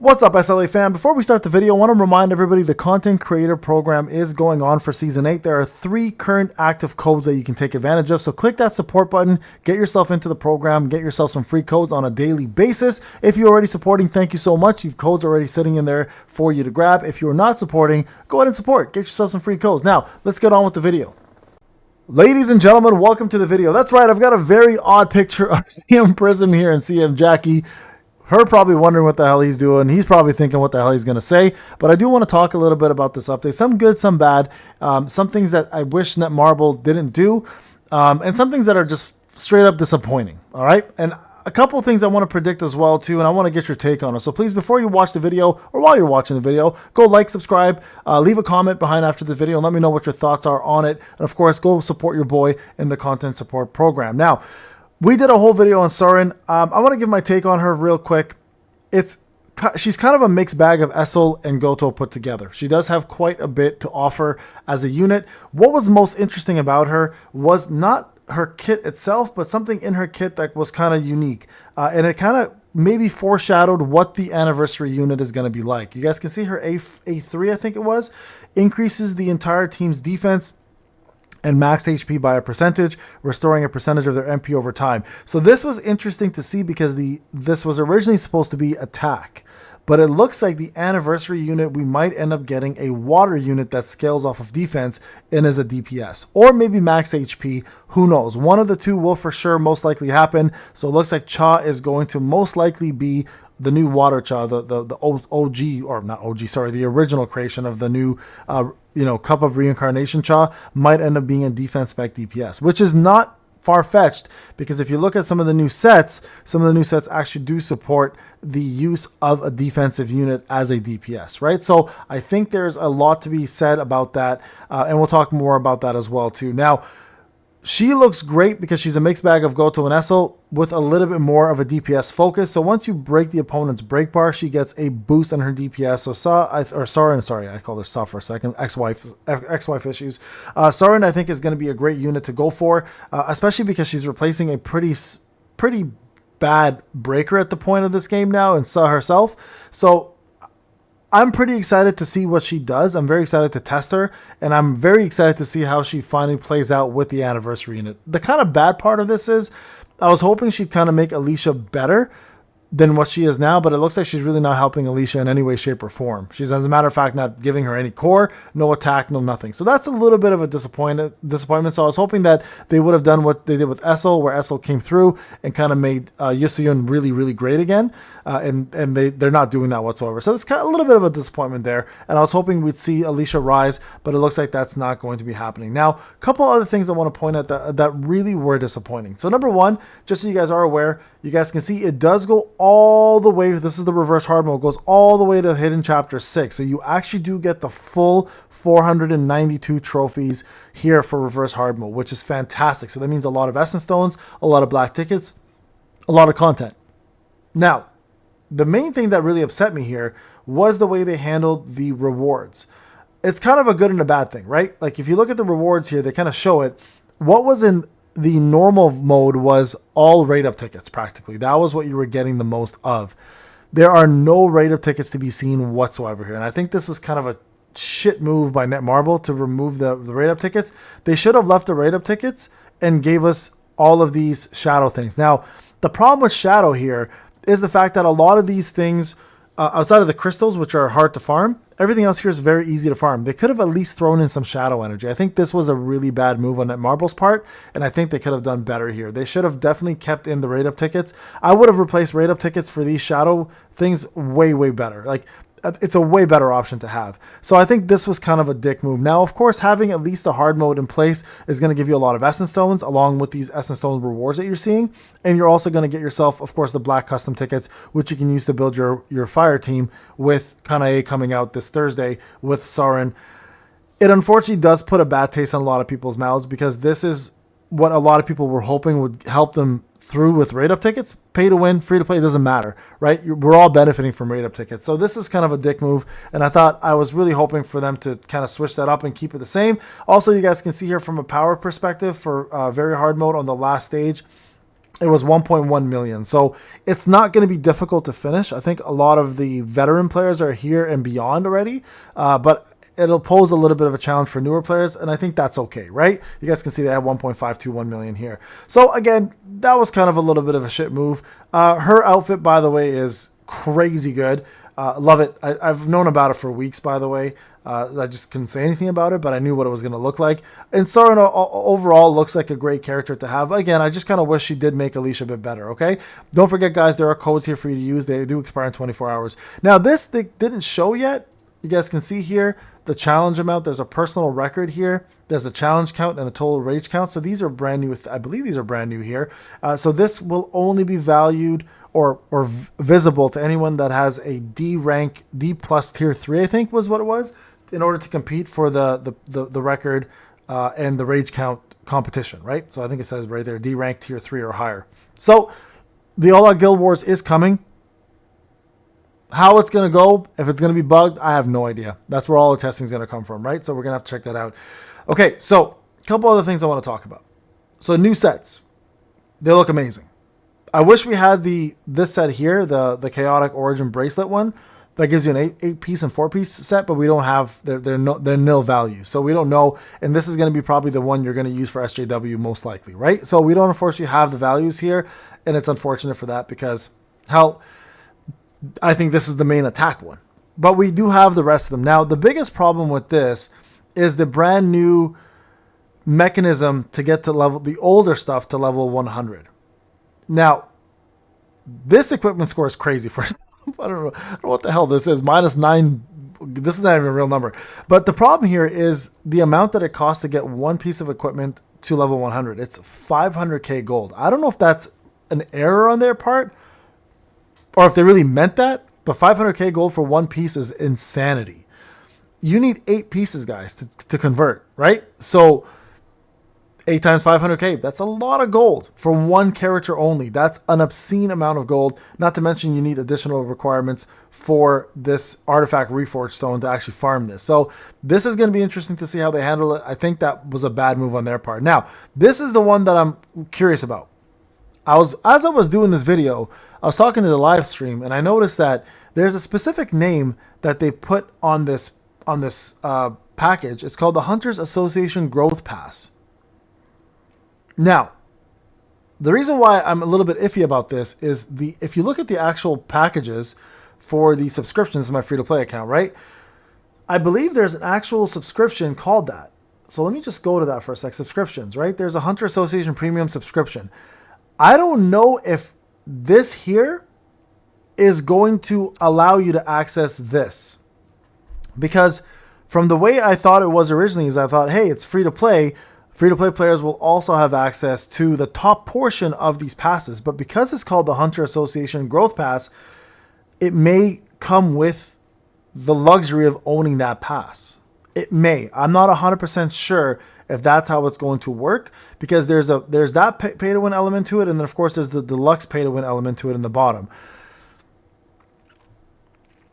What's up, SLA fam? Before we start the video, I want to remind everybody the Content Creator Program is going on for Season 8. There are 3 current active codes that you can take advantage of, so click that support button, get yourself into the program, get yourself some free codes on a daily basis. If you're already supporting, thank you so much. You've codes already sitting in there for you to grab. If you're not supporting, go ahead and support. Get yourself some free codes. Now, let's get on with the video. Ladies and gentlemen, welcome to the video. That's right, I've got a very odd picture of CM Prism here and CM Jackie. Her probably wondering what the hell he's doing. He's probably thinking what the hell he's going to say. But I do want to talk a little bit about this update. Some good, some bad. Some things that I wish Netmarble didn't do. And some things that are just straight up disappointing. All right? And a couple of things I want to predict as well, too. And I want to get your take on it. So please, before you watch the video, or while you're watching the video, go like, subscribe, leave a comment behind after the video, and let me know what your thoughts are on it. And of course, go support your boy in the content support program. Now, we did a whole video on Saurin. I want to give my take on her real quick. She's kind of a mixed bag of Essel and Goto put together. She does have quite a bit to offer as a unit. What was most interesting about her was not her kit itself, but something in her kit that was kind of unique. And it kind of maybe foreshadowed what the anniversary unit is going to be like. You guys can see her A3, I think it was, increases the entire team's defense and max HP by a percentage, restoring a percentage of their MP over time. So this was interesting to see because this was originally supposed to be attack, but it looks like the anniversary unit, we might end up getting a water unit that scales off of defense and is a DPS, or maybe max HP, who knows? One of the two will for sure most likely happen. So it looks like Cha is going to most likely be the new water Cha, the OG, or not OG, sorry, the original creation of the new Cup of Reincarnation Cha might end up being a defense spec DPS, which is not far-fetched because if you look at some of the new sets actually do support the use of a defensive unit as a DPS, right? So I think there's a lot to be said about that, and we'll talk more about that as well too. Now, she looks great because she's a mixed bag of Goto and Essel with a little bit more of a DPS focus. So once you break the opponent's break bar, she gets a boost on her DPS. So Saurin, sorry, I called her Sa for a second. Ex-wife issues. Saurin, I think, is going to be a great unit to go for, especially because she's replacing a pretty bad breaker at the point of this game now, and Sa herself. So I'm pretty excited to see what she does. I'm very excited to test her, and I'm very excited to see how she finally plays out with the anniversary unit. The kind of bad part of this is I was hoping she'd kind of make Alicia better than what she is now, but it looks like she's really not helping Alicia in any way, shape, or form. She's, as a matter of fact, not giving her any core, no attack, no nothing. So that's a little bit of a disappointment. So I was hoping that they would have done what they did with Essel, where Essel came through and kind of made Yusuyun really, really great again. And they're not doing that whatsoever. So it's kind of a little bit of a disappointment there. And I was hoping we'd see Alicia rise, but it looks like that's not going to be happening. Now, a couple other things I want to point out that really were disappointing. So number one, just so you guys are aware, you guys can see it does go all the way. This is the reverse hard mode. It goes all the way to Hidden Chapter 6. So you actually do get the full 492 trophies here for reverse hard mode, which is fantastic. So that means a lot of Essence Stones, a lot of black tickets, a lot of content. Now, the main thing that really upset me here was the way they handled the rewards. It's kind of a good and a bad thing, right? Like if you look at the rewards here, they kind of show it. What was in the normal mode was all rate-up tickets, practically. That was what you were getting the most of. There are no rate-up tickets to be seen whatsoever here. And I think this was kind of a shit move by Netmarble to remove the rate-up tickets. They should have left the rate-up tickets and gave us all of these shadow things. Now, the problem with shadow here is the fact that a lot of these things, outside of the crystals, which are hard to farm, everything else here is very easy to farm. They could have at least thrown in some shadow energy. I think this was a really bad move on Netmarble's part, and I think they could have done better here. They should have definitely kept in the rate-up tickets. I would have replaced rate-up tickets for these shadow things way, way better. Like, it's a way better option to have. So I think this was kind of a dick move. Now, of course, having at least a hard mode in place is going to give you a lot of Essence Stones along with these Essence Stone rewards that you're seeing. And you're also going to get yourself, of course, the black custom tickets, which you can use to build your fire team with Kanae coming out this Thursday with Saurin. It unfortunately does put a bad taste on a lot of people's mouths because this is what a lot of people were hoping would help them through with rate-up tickets. Pay to win, free to play, it doesn't matter, right? We're all benefiting from rate-up tickets. So this is kind of a dick move, and I was really hoping for them to kind of switch that up and keep it the same. Also, you guys can see here from a power perspective for very hard mode on the last stage, it was 1.1 million. So it's not going to be difficult to finish. I think a lot of the veteran players are here and beyond already, but it'll pose a little bit of a challenge for newer players, and I think that's okay, right? You guys can see they have 1.521 million here. So again, that was kind of a little bit of a shit move. Her outfit, by the way, is crazy good. Love it. I've known about it for weeks, by the way. I just couldn't say anything about it, but I knew what it was going to look like. And Saurin overall looks like a great character to have. Again, I just kind of wish she did make Alicia a bit better, okay? Don't forget, guys, there are codes here for you to use. They do expire in 24 hours. Now, this they didn't show yet. You guys can see here the challenge amount. There's a personal record here. There's a challenge count and a total rage count. So these are brand new. I believe these are brand new here. So this will only be valued or visible to anyone that has a D rank, D plus tier 3, I think was what it was, in order to compete for the record and the rage count competition, right? So I think it says right there, D rank tier 3 or higher. So the All Out Guild Wars is coming. How it's going to go, if it's going to be bugged, I have no idea. That's where all the testing is going to come from, right? So we're going to have to check that out. Okay, so a couple other things I want to talk about. So new sets. They look amazing. I wish we had this set here, the Chaotic Origin Bracelet one. That gives you an 8-piece and 4-piece set, but we don't have, they're nil value. So we don't know, and this is going to be probably the one you're going to use for SJW most likely, right? So we don't unfortunately have the values here, and it's unfortunate for that because, hell, I think this is the main attack one. But we do have the rest of them. Now, the biggest problem with this is the brand new mechanism to get to level, the older stuff to level 100. Now, this equipment score is crazy for I don't know what the hell this is. -9. This is not even a real number. But the problem here is the amount that it costs to get one piece of equipment to level 100. It's 500k gold. I don't know if that's an error on their part or if they really meant that, but 500k gold for one piece is insanity. You need 8 pieces, guys, to convert, right? So 8 times 500k, that's a lot of gold for one character only. That's an obscene amount of gold. Not to mention you need additional requirements for this artifact reforged stone to actually farm this. So this is going to be interesting to see how they handle it. I think that was a bad move on their part. Now, this is the one that I'm curious about. As I was doing this video, I was talking to the live stream, and I noticed that there's a specific name that they put on this package. It's called the Hunters Association Growth Pass. Now, the reason why I'm a little bit iffy about this is if you look at the actual packages for the subscriptions in my free-to-play account, right? I believe there's an actual subscription called that. So let me just go to that for a sec. Subscriptions, right? There's a Hunter Association Premium subscription. I don't know if this here is going to allow you to access this. Because from the way I thought it was originally is I thought, hey, it's free-to-play. Free-to-play players will also have access to the top portion of these passes. But because it's called the Hunter Association Growth Pass, it may come with the luxury of owning that pass. It may. I'm not 100% sure if that's how it's going to work, because there's that pay-to-win element to it, and then, of course, there's the deluxe pay-to-win element to it in the bottom.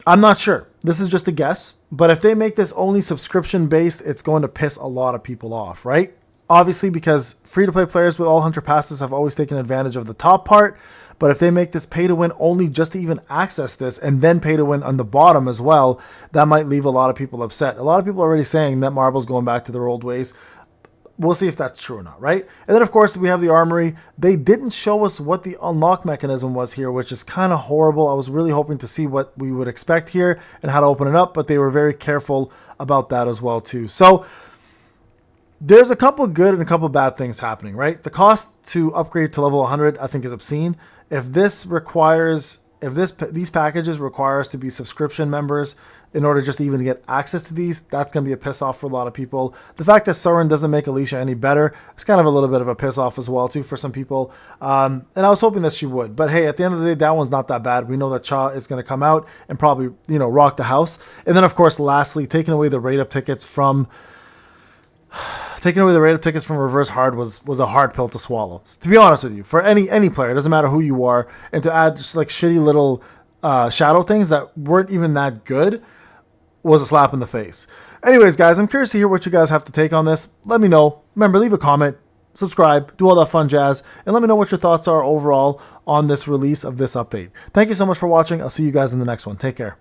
I'm not sure. This is just a guess. But if they make this only subscription-based, it's going to piss a lot of people off, right? Obviously, because free-to-play players with all Hunter passes have always taken advantage of the top part. But if they make this pay-to-win only just to even access this and then pay-to-win on the bottom as well, that might leave a lot of people upset. A lot of people are already saying that Marble's going back to their old ways. We'll see if that's true or not, right? And then, of course, we have the armory. They didn't show us what the unlock mechanism was here, which is kind of horrible. I was really hoping to see what we would expect here and how to open it up, but they were very careful about that as well, too. So there's a couple good and a couple bad things happening, right? The cost to upgrade to level 100, I think, is obscene. If these packages require us to be subscription members in order just to even get access to these, that's going to be a piss off for a lot of people. The fact that Saurin doesn't make Alicia any better is kind of a little bit of a piss off as well, too, for some people. And I was hoping that she would. But hey, at the end of the day, that one's not that bad. We know that Cha is going to come out and probably, rock the house. And then, of course, lastly, taking away the rate-up tickets from Reverse Hard was a hard pill to swallow. To be honest with you, for any player, it doesn't matter who you are, and to add just like shitty little shadow things that weren't even that good was a slap in the face. Anyways, guys, I'm curious to hear what you guys have to take on this. Let me know. Remember, leave a comment. subscribe, do all that fun jazz, and let me know what your thoughts are overall on this release of this update. Thank you so much for watching. I'll see you guys in the next one. Take care.